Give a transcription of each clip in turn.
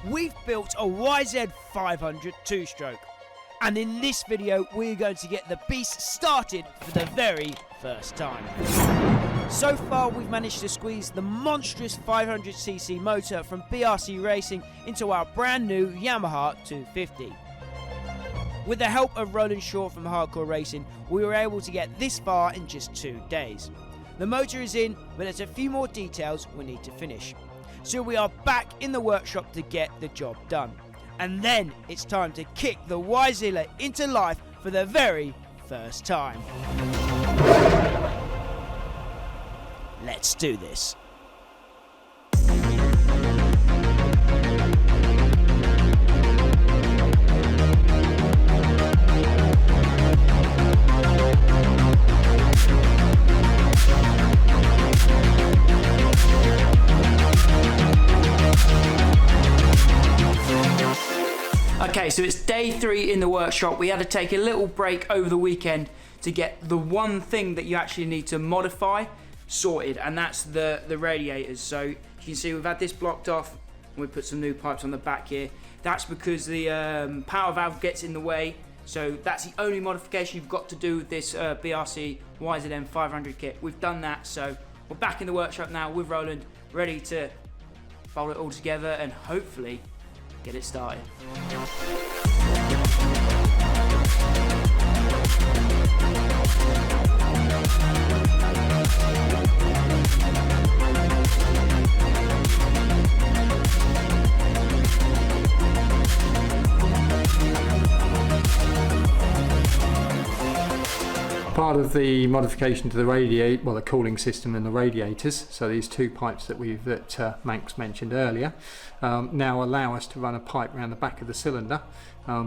We've built a YZ500 two-stroke, and in this video we're going to get the beast started for the very first time. So far we've managed to squeeze the monstrous 500cc motor from BRC Racing into our brand new Yamaha 250. With the help of Roland from Hardcore Racing, we were able to get this far in just 2 days. The motor is in, but there's a few more details we need to finish. So we are back in the workshop to get the job done. And then it's time to kick the YZilla into life for the very first time. Let's do this. Okay, so it's day 3 in the workshop. We had to take a little break over the weekend to get the one thing that you actually need to modify sorted, and that's the radiators. So you can see we've had this blocked off, and we put some new pipes on the back here. That's because the power valve gets in the way, so that's the only modification you've got to do with this BRC YZM500 kit. We've done that, so we're back in the workshop now with Roland, ready to bolt it all together and hopefully get it started. Part of the modification to the the cooling system and the radiators, so these 2 pipes that Manx mentioned earlier, now allow us to run a pipe around the back of the cylinder,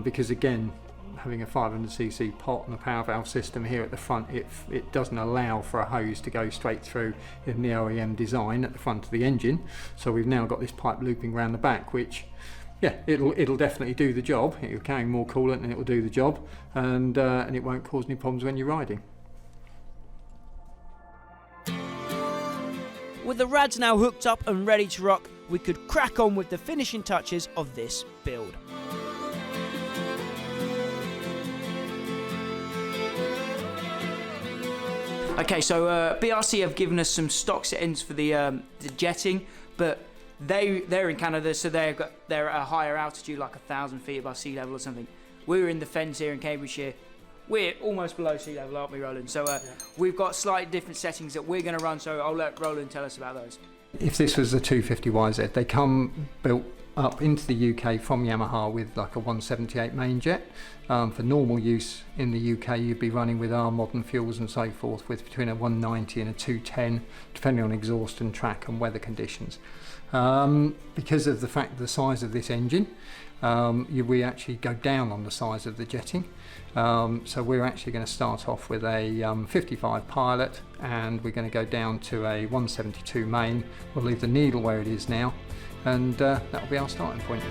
because again, having a 500cc pot and a power valve system here at the front, it doesn't allow for a hose to go straight through in the OEM design at the front of the engine. So we've now got this pipe looping around the back, which, yeah, it'll definitely do the job. It'll carry more coolant and it will do the job, and it won't cause any problems when you're riding. With the rads now hooked up and ready to rock, we could crack on with the finishing touches of this build. Okay, so BRC have given us some stock settings for the jetting, but they're in Canada, so they're at a higher altitude, like 1,000 feet above sea level or something. We're in the fens here in Cambridgeshire. We're almost below sea level, aren't we, Roland? So we've got slightly different settings that we're going to run, so I'll let Roland tell us about those. If this was the 250YZ, they come built up into the UK from Yamaha with like a 178 main jet. For normal use in the UK, you'd be running with our modern fuels and so forth with between a 190 and a 210, depending on exhaust and track and weather conditions. Because of the fact the size of this engine, we actually go down on the size of the jetting. So we're actually going to start off with a 55 pilot, and we're going to go down to a 172 main. We'll leave the needle where it is now, and that'll be our starting point.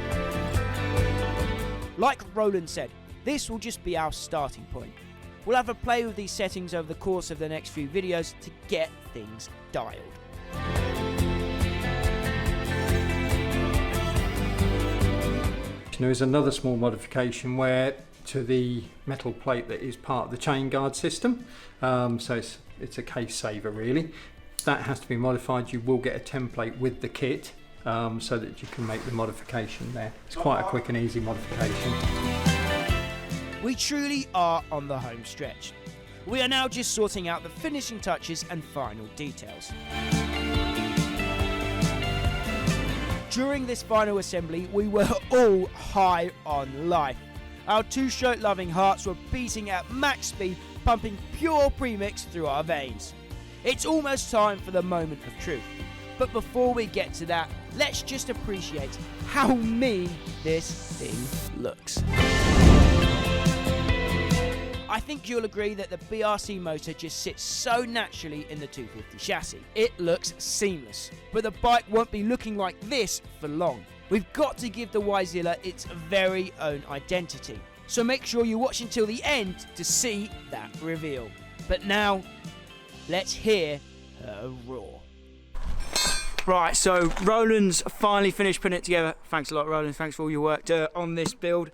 Like Roland said, this will just be our starting point. We'll have a play with these settings over the course of the next few videos to get things dialed. There is another small modification where to the metal plate that is part of the chain guard system, so it's a case saver really. That has to be modified. You will get a template with the kit, so that you can make the modification there. It's quite a quick and easy modification. We truly are on the home stretch. We are now just sorting out the finishing touches and final details. During this final assembly, we were all high on life. Our two-stroke loving hearts were beating at max speed, pumping pure premix through our veins. It's almost time for the moment of truth. But before we get to that, let's just appreciate how mean this thing looks. I think you'll agree that the BRC motor just sits so naturally in the 250 chassis. It looks seamless, but the bike won't be looking like this for long. We've got to give the YZilla its very own identity, so make sure you watch until the end to see that reveal. But now, let's hear her roar. Right, so Roland's finally finished putting it together. Thanks a lot, Roland. Thanks for all your work on this build.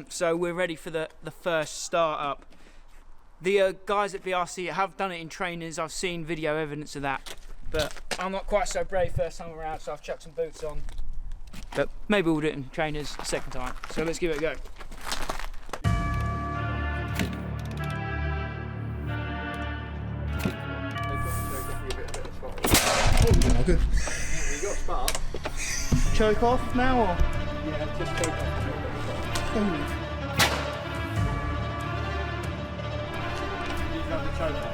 So we're ready for the first start up. The guys at BRC have done it in trainers. I've seen video evidence of that, but I'm not quite so brave first time around, so I've chucked some boots on. But maybe we'll do it in trainers second time. So let's give it a go. Oh, good. You got a spark. Choke off now, or? Yeah, just choke off. You got the choke off.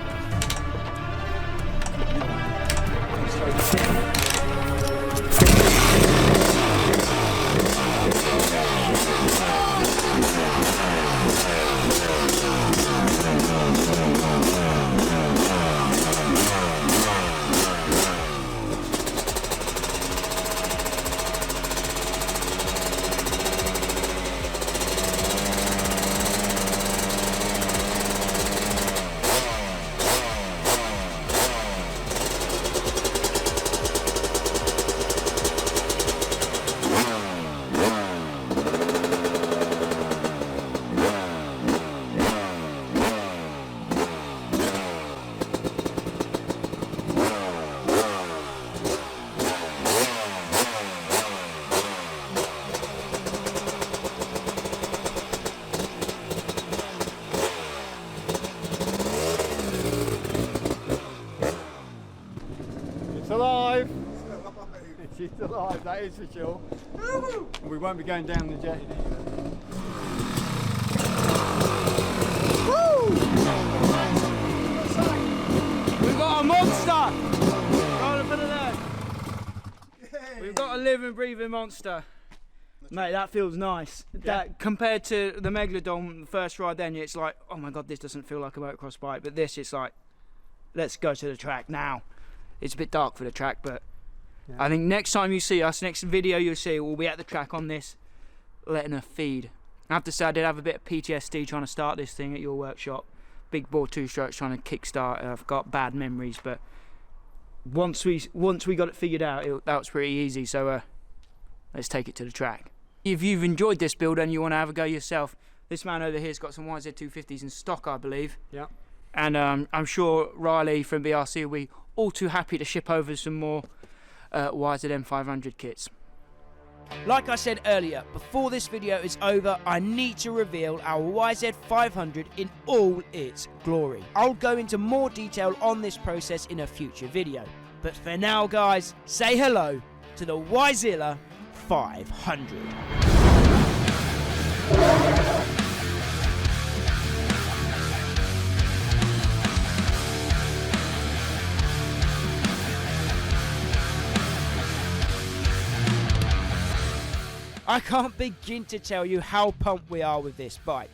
Alive! She's alive, that is for sure. And we won't be going down the jetty either. Woo! We've got a monster! Roll for the left. We've got a living, breathing monster. Mate, that feels nice. Yeah. That compared to the Megalodon, the first ride, then it's like, oh my god, this doesn't feel like a motocross bike. But this, it's like, let's go to the track now. It's a bit dark for the track, but yeah. I think next time you see us, next video you'll see, we'll be at the track on this, letting her feed. I have to say I did have a bit of PTSD trying to start this thing at your workshop. Big bore two-strokes trying to kickstart. I've got bad memories, but once we got it figured out, that was pretty easy. So let's take it to the track. If you've enjoyed this build and you want to have a go yourself, this man over here's got some YZ250s in stock, I believe. Yeah. And I'm sure Riley from BRC will be all too happy to ship over some more YZM500 kits. Like I said earlier, before this video is over, I need to reveal our YZ500 in all its glory. I'll go into more detail on this process in a future video. But for now, guys, say hello to the YZilla 500. I can't begin to tell you how pumped we are with this bike.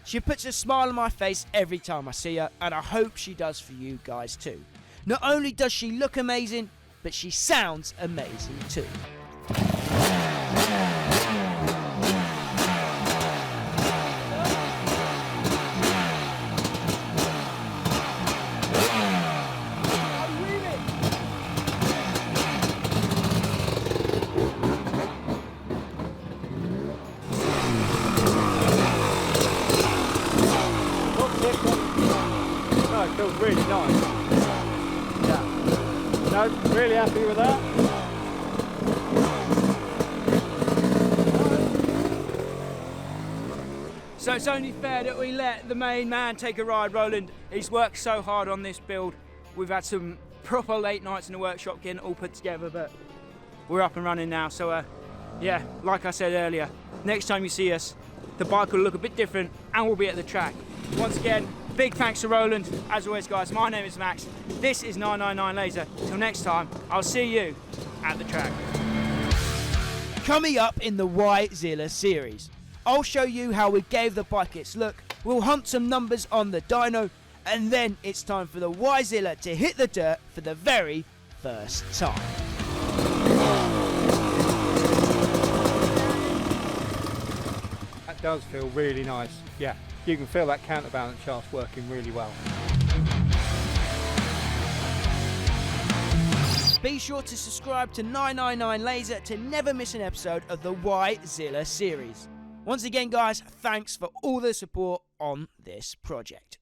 She puts a smile on my face every time I see her, and I hope she does for you guys too. Not only does she look amazing, but she sounds amazing too. It feels really nice. Yeah. No, really happy with that. So it's only fair that we let the main man take a ride, Roland. He's worked so hard on this build. We've had some proper late nights in the workshop getting it all put together, but we're up and running now. So yeah, like I said earlier, next time you see us, the bike will look a bit different and we'll be at the track. Once again, big thanks to Roland. As always, guys, my name is Max. This is 999 Laser. Till next time, I'll see you at the track. Coming up in the YZilla series, I'll show you how we gave the bike its look, we'll hunt some numbers on the dyno, and then it's time for the YZilla to hit the dirt for the very first time. That does feel really nice. Yeah, you can feel that counterbalance shaft working really well. Be sure to subscribe to 999 Laser to never miss an episode of the YZilla series. Once again guys, thanks for all the support on this project.